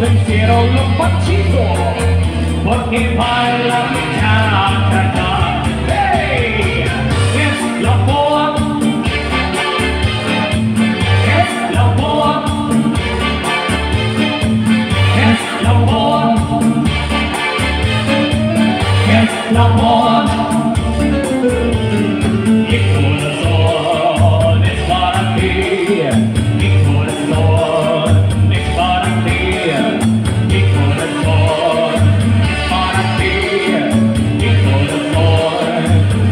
Pensiero lo faccio porque baila mi cha-cha-cha. Hey, es la boa, es la boa, es la boa, es la boa. Mi corazón es para ti, mi corazón es para ti. Mi corazón es para ti, mi corazón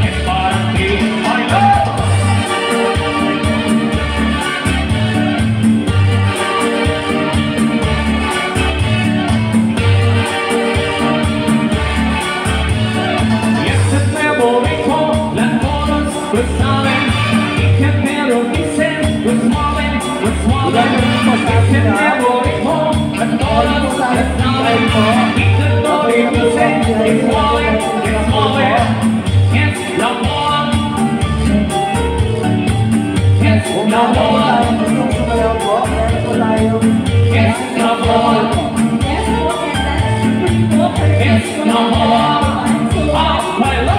es para ti. ¡Baila! Y este nuevo ritmo, las todas lo saben, y que me lo dicen, lo suaven, lo suaven. Este nuevo ritmo, las todas lo saben, y que todo lo dicen, es suave, es suave. Es la moda, es la moda, es la moda, es la moda. ¡Ah, baila!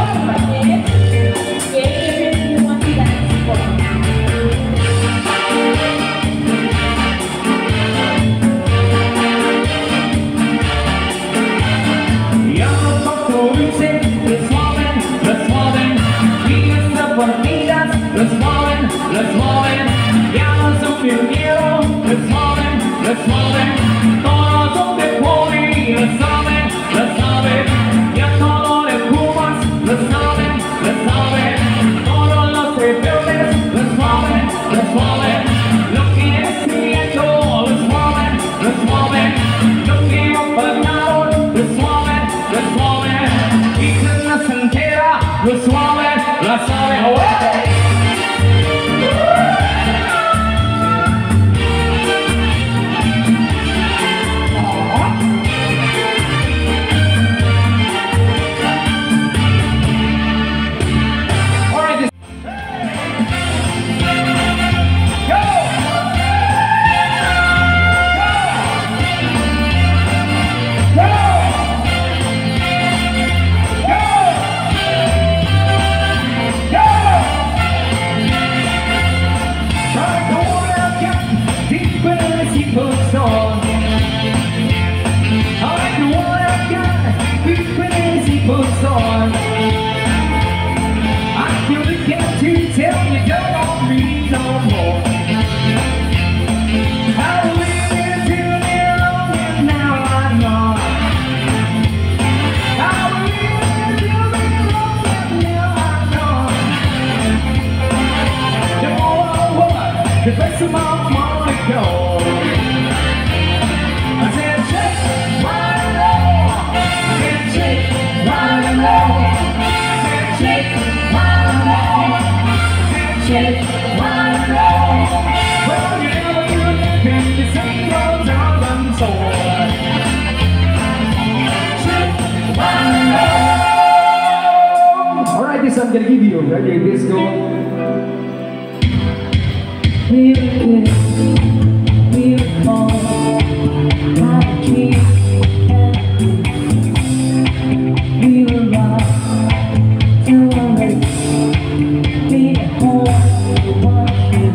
Let's moven, ya no sufren miedo, let's moven, todos son de poli, lo saben, ya todo le pumas, lo saben, todos los rebeldes, lo saben, lo que es cierto, lo saben, lo que opinaron, lo saben, y que la se entera, lo saben, ¡oh! The best of my Monaco. I said, shake, right and roll. I said, shake, right and roll. I said, shake, right and roll. I said, shake, right and roll. Well, you never could be the same roads out and soar. Shake, right and roll. Alright, this I'm gonna give you. Ready, disco. We were good, we were cold, like a tree and we were rock till we're ready, be at home to watch you.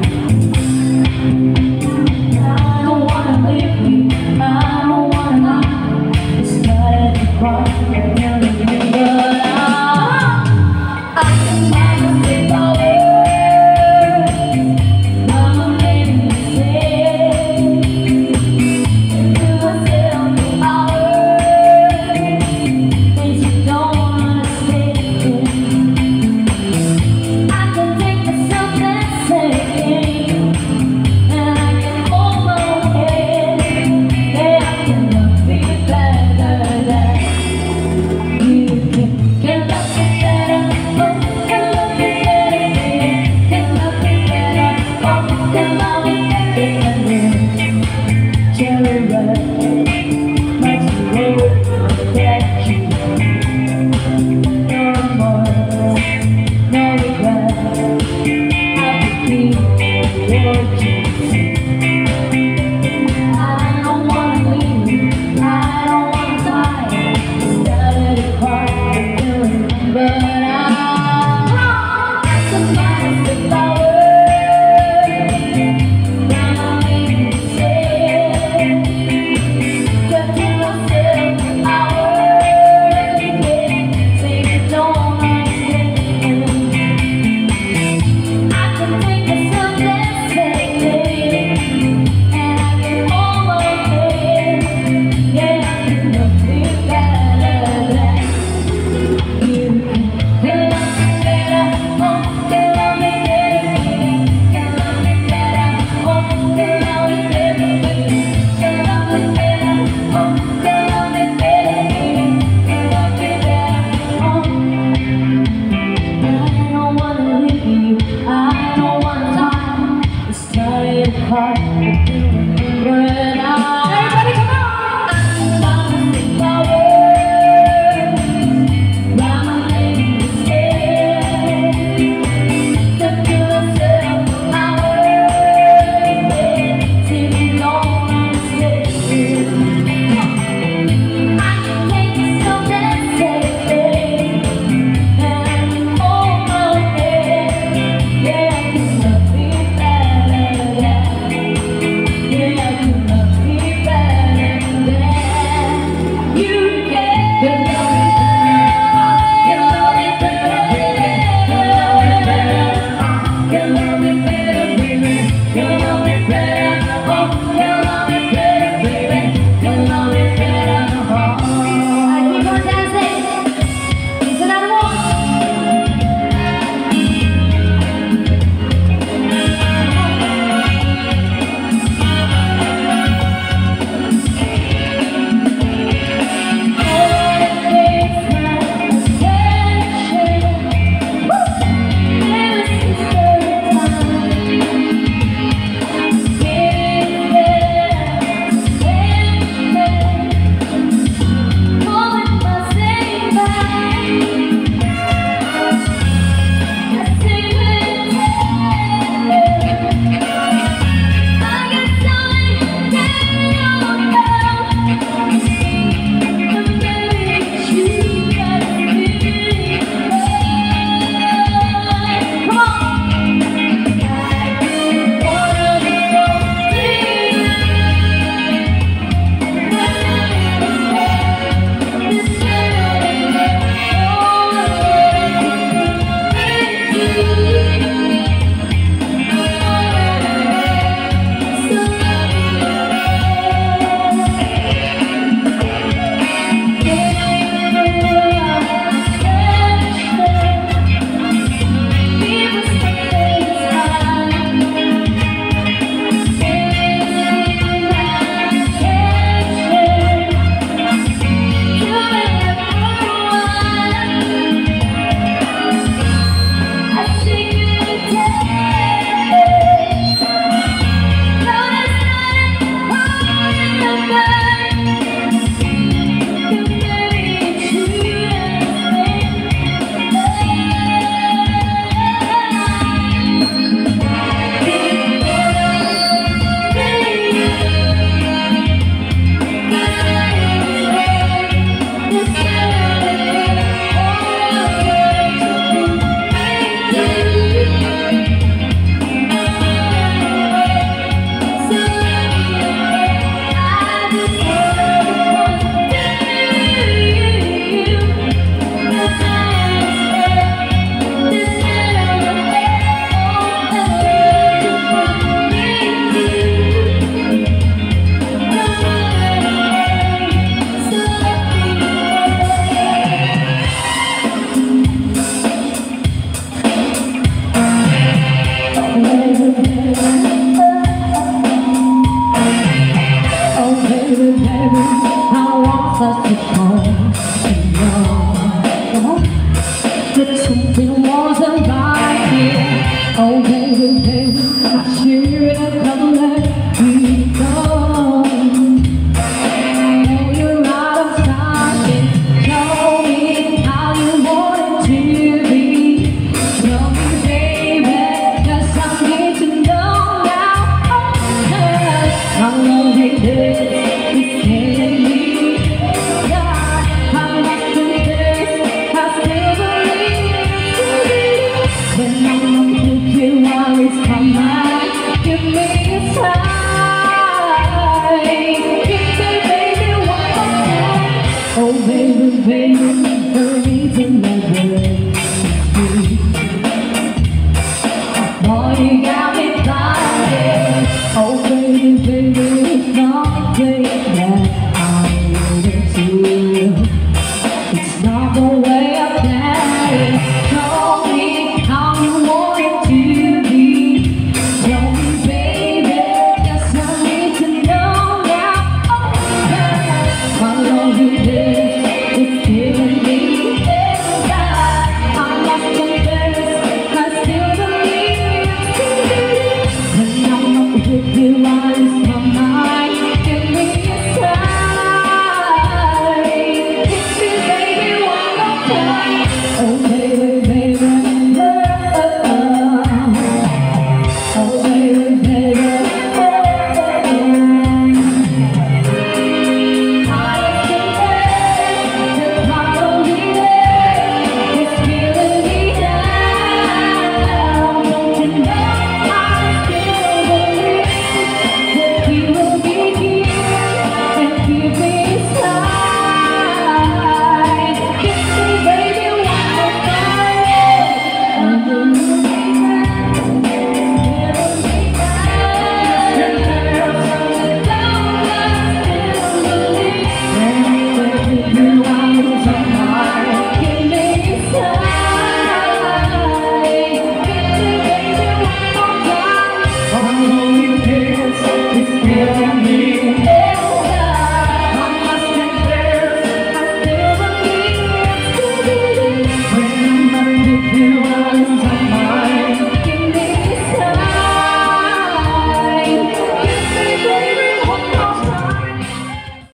I don't wanna leave you, I don't wanna leave. It's not at the cross, and you're the thing, but I can never stay away. Say heart,